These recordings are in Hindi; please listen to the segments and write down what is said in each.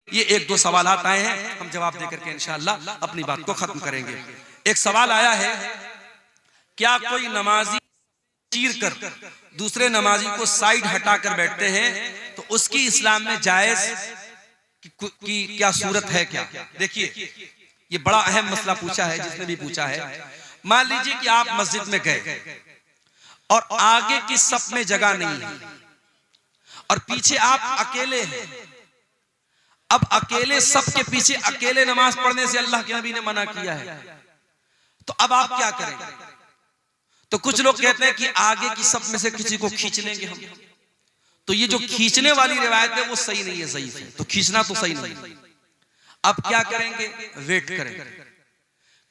ये एक दो सवाल आए हैं, हम जवाब देकर के इंशाअल्लाह अपनी बात को खत्म करेंगे। एक सवाल आया है, क्या कोई नमाजी चीर कर दूसरे नमाजी को साइड हटाकर बैठते हैं तो उसकी इस्लाम में जायज की क्या सूरत है क्या? देखिए, ये बड़ा अहम मसला पूछा है जिसने भी पूछा है। मान लीजिए कि आप मस्जिद में गए और आगे की सफ में जगह नहीं है और पीछे आप अकेले हैं। अब अकेले सफ के पीछे अकेले नमाज पढ़ने से अल्लाह के नबी ने मना किया है, तो अब आप क्या करेंगे? तो कुछ लोग कहते हैं कि आगे की सफ में से किसी को खींच लेंगे हम। तो ये जो खींचने वाली रिवायत है वो सही नहीं है, ज़ईफ है, तो खींचना तो सही नहीं। अब क्या करेंगे? वेट करेंगे।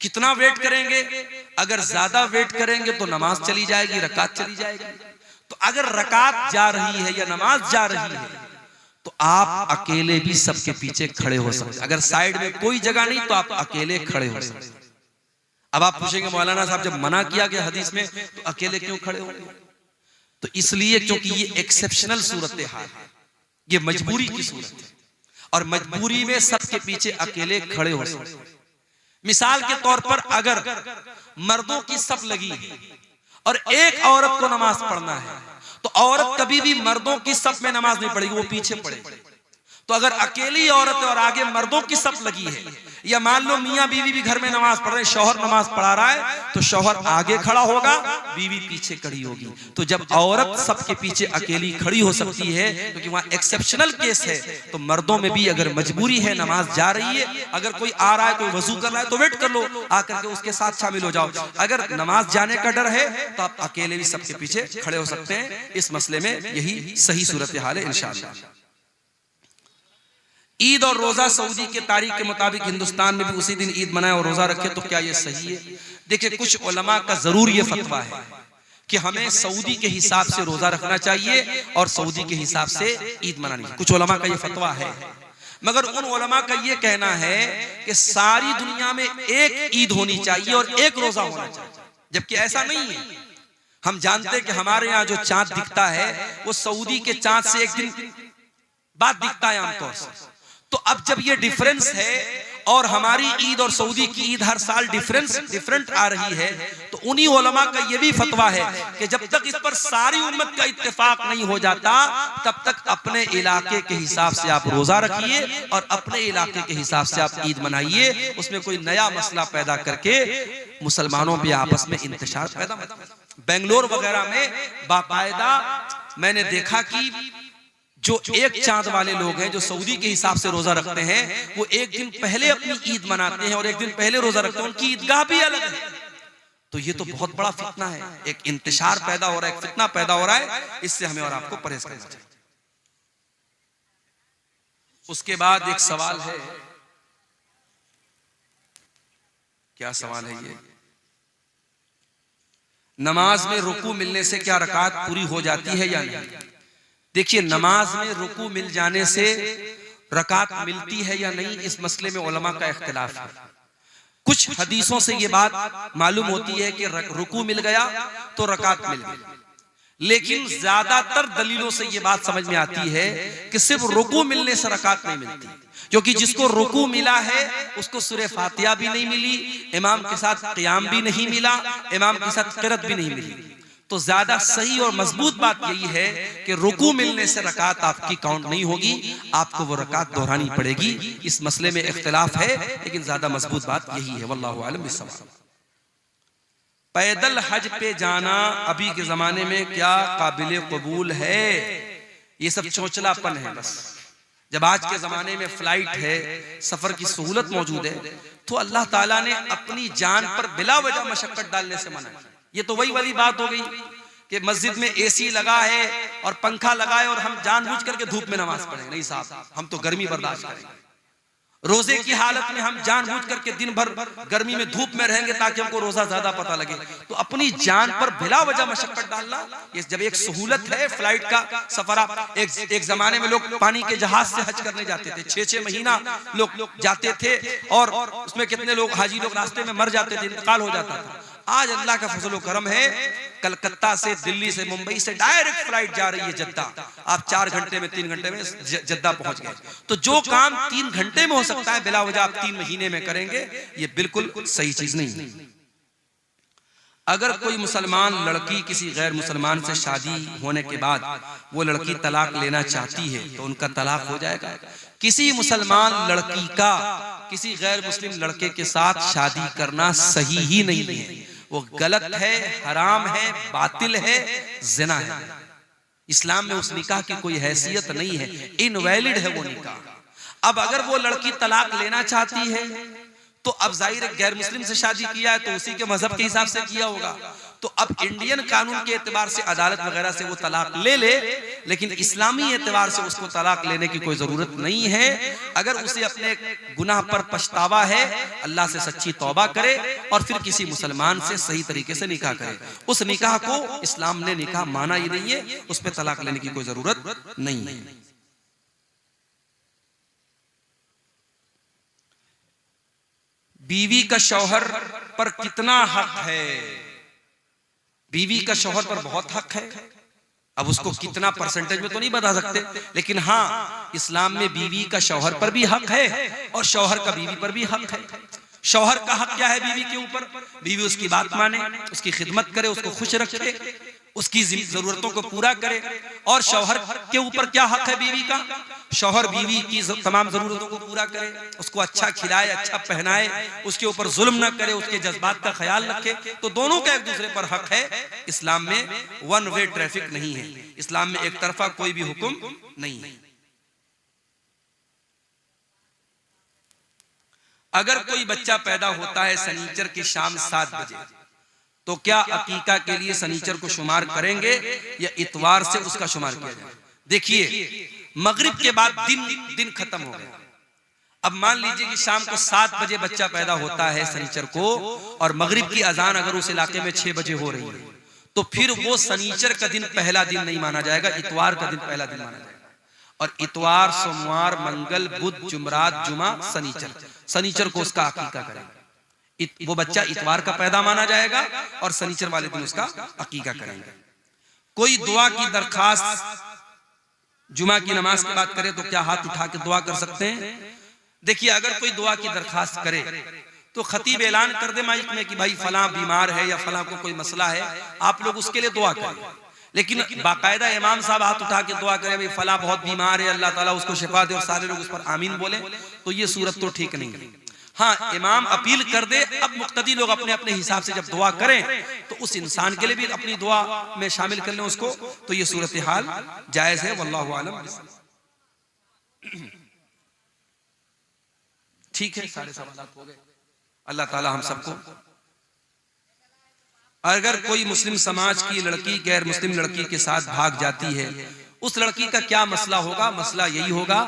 कितना वेट करेंगे? अगर ज्यादा वेट करेंगे तो नमाज चली जाएगी, रकात चली जाएगी। तो अगर रकात जा रही है या नमाज जा रही है तो आप अकेले भी सबके पीछे खड़े हो सकते। अगर साइड में कोई जगह नहीं तो आप अकेले खड़े हो सकते। अब आप पूछेंगे मौलाना साहब जब मना किया गया हदीस में तो अकेले क्यों खड़े होंगे? तो इसलिए क्योंकि ये एक्सेप्शनल सूरत हाल है, ये मजबूरी की सूरत है और मजबूरी में सबके पीछे अकेले खड़े हो सकते। मिसाल के तौर पर अगर मर्दों की सफ लगी है और एक औरत को नमाज पढ़ना है तो औरत कभी भी मर्दों की सफ में नमाज नहीं पढ़ेगी, वो पीछे पढ़ेगी। तो अगर अकेली औरत और आगे मर्दों की सफ लगी है, या मान लो मियां बीवी भी घर में नमाज पढ़ रहे, शौहर नमाज पढ़ा रहा है तो शौहर आगे खड़ा होगा, बीवी पीछे खड़ी होगी। तो जब औरत सबके पीछे अकेली खड़ी हो सकती है क्योंकि वहां एक्सेप्शनल केस है, तो मर्दों में भी अगर मजबूरी है, नमाज जा रही है, अगर कोई आ रहा है, कोई वजू कर रहा है तो वेट कर लो, आकर के उसके साथ शामिल हो जाओ। अगर नमाज जाने का डर है तो आप अकेले भी सबके पीछे खड़े हो सकते हैं। इस मसले में यही सही सूरत हाल है इंशाअल्लाह। ईद और रोजा सऊदी के तारीख के मुताबिक हिंदुस्तान में भी उसी दिन ईद मनाए और रोजा रखे, तो क्या ये सही है? देखिए, कुछ उलमा का जरूर ये फतवा है कि हमें सऊदी के हिसाब से रोजा रखना चाहिए और सऊदी के हिसाब से ईद मनानी चाहिए। कुछ उलमा का ये फतवा है, मगर उन उलमा का ये कहना है कि सारी दुनिया में एक ईद होनी चाहिए और एक रोजा होना चाहिए, जबकि ऐसा नहीं है। हम जानते हैं कि हमारे यहाँ जो चांद दिखता है वो सऊदी के चांद से एक दिन बाद दिखता है आमतौर से। तो अब जब ये डिफरेंस है और हमारी ईद और सऊदी की ईद हर साल डिफरेंट आ रही है, तो उन्हीं उलमा का ये भी फतवा है कि जब तक इस पर सारी उम्मत का इत्तेफाक नहीं हो जाता तब तक अपने इलाके के हिसाब से आप रोजा रखिए और अपने इलाके के हिसाब से आप ईद मनाइए। उसमें कोई नया मसला पैदा करके मुसलमानों में आपस में इंतशार पैदा मत। बेंगलोर वगैरह में बाकायदा मैंने देखा कि जो एक चांद वाले लोग हैं जो सऊदी के हिसाब से रोजा रखते हैं, वो एक दिन पहले अपनी ईद मनाते हैं और एक दिन पहले रोजा रखते हैं, उनकी ईदगाह भी अलग है। तो ये तो बहुत बड़ा फितना है, एक इंतशार पैदा हो रहा है, एक फितना पैदा हो रहा है। इससे हमें और आपको परहेज करना चाहिए। उसके बाद एक सवाल है, क्या सवाल है ये? नमाज में रुकू मिलने से क्या रकात पूरी हो जाती है या नहीं? देखिए, नमाज में रुकू मिल जाने से रकात मिलती है या नहीं, इस मसले में उलमा का इख्तिलाफ है। कुछ हदीसों से ये बात मालूम होती है कि रुकू मिल गया तो रकात मिल गई, लेकिन ज्यादातर दलीलों से ये बात समझ में आती है कि सिर्फ रुकू मिलने से रकात नहीं मिलती, क्योंकि जिसको रुकू मिला है उसको सूरह फातिहा भी नहीं मिली, इमाम के साथ क़ियाम भी नहीं मिला, इमाम के साथ क़िरात भी नहीं मिली। तो ज्यादा सही और मजबूत बात यही है कि रुकू मिलने से रकात आपकी काउंट नहीं होगी, आपको वो रकात दोहरानी पड़ेगी। इस मसले में इख्तिलाफ है, लेकिन ज्यादा मजबूत बात यही है। वल्लाहु आलम बिस्सवाब। पैदल हज पे जाना अभी के जमाने में क्या काबिल कबूल है? ये सब चोचलापन है बस। जब आज के जमाने में फ्लाइट है, सफर की सहूलत मौजूद है, तो अल्लाह ताला ने अपनी जान पर बिला वजह मशक्कत डालने से मना किया। ये तो वही वाली बात हो गई कि मस्जिद में एसी लगा है और पंखा लगा है और हम जानबूझ करके धूप में नमाज पढ़ें। नहीं साहब, हम तो गर्मी बर्दाश्त करेंगे। रोजे की हालत में हम जानबूझ करके दिन भर गर्मी में धूप में रहेंगे ताकि हमको रोजा ज्यादा पता लगे। तो अपनी जान पर बिला वजह मशक्कत डालना, ये जब एक सहूलत है फ्लाइट का सफर। आप एक जमाने में लोग पानी के जहाज से हज करने जाते थे, 6-6 महीना लोग जाते थे और उसमें कितने लोग हाजी लोग रास्ते में मर जाते थे, इंतकाल हो जाता था। आज अल्लाह का फजल करम है, कलकत्ता से, दिल्ली से, मुंबई से डायरेक्ट फ्लाइट जा रही है जद्दा। आप 4 घंटे में 3 घंटे में जद्दा पहुंच गए। तो जो काम 3 घंटे में हो सकता है बिला वजह आप 3 महीने में करेंगे, ये बिल्कुल सही चीज नहीं है। अगर कोई मुसलमान लड़की किसी गैर मुसलमान से शादी होने के बाद वो लड़की तलाक लेना चाहती है तो उनका तलाक हो जाएगा। किसी मुसलमान लड़की का किसी गैर मुस्लिम लड़के के साथ शादी करना सही ही नहीं है, वो गलत है, हराम है, बातिल है, जिना है। इस्लाम में उस निकाह की कोई हैसियत नहीं है, इनवैलिड है वो निकाह। अब अगर वो लड़की तलाक लेना चाहती है तो अब जाहिर है गैर मुस्लिम से शादी किया है तो उसी के मजहब के हिसाब से किया होगा। तो अब इंडियन कानून के एतबार से अदालत वगैरह से वो तलाक ले ले, लेकिन इस्लामी एतबार से उसको तलाक लेने की कोई जरूरत नहीं है। अगर उसे अपने गुनाह पर पछतावा है, अल्लाह से सच्ची तौबा करे और फिर किसी मुसलमान से सही तरीके से निकाह करे। उस निकाह को इस्लाम ने निकाह माना ही नहीं है, उस पर तलाक लेने की कोई जरूरत नहीं है। बीवी का शौहर पर कितना हक है? बीवी का शौहर पर बहुत हक है। अब उसको कितना परसेंटेज में तो नहीं बता सकते, लेकिन हाँ, इस्लाम में बीवी का शौहर पर भी हक है और शौहर का बीवी पर भी हक है। शौहर का हक क्या है बीवी के ऊपर? बीवी उसकी बात माने, उसकी खिदमत करे, उसको खुश रखे, उसकी जरूरतों को पूरा करे। और शौहर के ऊपर क्या हक है बीवी का? शौहर बीवी की तमाम जरूरतों को पूरा करे, उसको अच्छा खिलाए, अच्छा पहनाए, उसके ऊपर जुल्म ना करे, उसके जज्बात का ख्याल रखे। तो दोनों का एक दूसरे पर हक है। इस्लाम में वन वे ट्रैफिक नहीं है, इस्लाम में एक तरफा कोई भी हुक्म नहीं है। अगर कोई बच्चा पैदा होता है सनीचर की शाम 7 बजे, तो क्या अकीका के लिए सनीचर को शुमार करेंगे या इतवार से उसका शुमार किया जाए? देखिए, मगरिब के बाद दिन खत्म हो गया। अब मान लीजिए कि शाम को 7 बजे बच्चा पैदा होता है सनीचर को, और मगरिब की अजान अगर उस इलाके में 6 बजे हो रही है, तो फिर वो सनीचर का दिन पहला दिन नहीं माना जाएगा, इतवार का दिन पहला दिन माना जाएगा। और इतवार, सोमवार, मंगल, बुध, जुमरात, जुमा, सनीचर को उसका अकीका करेगा। वो बच्चा इतवार का पैदा माना जाएगा और सनीचर वाले दिन उसका अकीका करेंगे। कोई दुआ की दरखास्त जुमा की नमाज के बाद करे तो क्या हाथ उठा के दुआ कर सकते हैं? देखिए, अगर कोई दुआ की दरखास्त करे तो खतीब ऐलान कर दे माइक में कि भाई फलां बीमार है या फलां को कोई मसला है, आप लोग उसके लिए दुआ करें। लेकिन बाकायदा इमाम साहब हाथ उठा के दुआ करें भाई फलां बहुत बीमार है, अल्लाह ताला उसको शिफा दे, और सारे लोग उस पर आमीन बोले, तो ये सूरत तो ठीक नहीं है। हाँ, इमाम अपील कर दे, अब मुक्तदी लोग अपने अपने हिसाब से जब दुआ करें तो उस इंसान के लिए भी अपनी दुआ में शामिल कर लें उसको, तो ये सूरत हाल जायज है। वल्लाहु आलम। ठीक है, सारे सवाल हो गए। अल्लाह ताला हम सबको। अगर कोई मुस्लिम समाज की लड़की गैर मुस्लिम लड़की के साथ भाग जाती है, उस लड़की का क्या मसला होगा? मसला यही होगा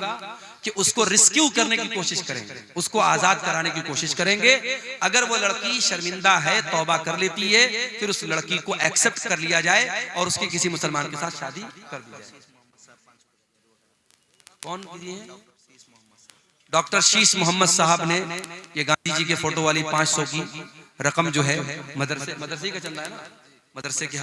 कि उसको रिस्क्यू करने की कोशिश करेंगे, उसको आजाद कराने की कोशिश करेंगे। अगर वो लड़की शर्मिंदा है, तौबा कर लेती है, फिर उस लड़की को एक्सेप्ट कर लिया जाए और उसके किसी मुसलमान के साथ शादी कर दी जाए। कौन है? डॉक्टर शीश मोहम्मद साहब ने ये गांधी जी के फोटो वाली 500 की रकम जो है मदरसे का चल रहा है ना, मदरसे के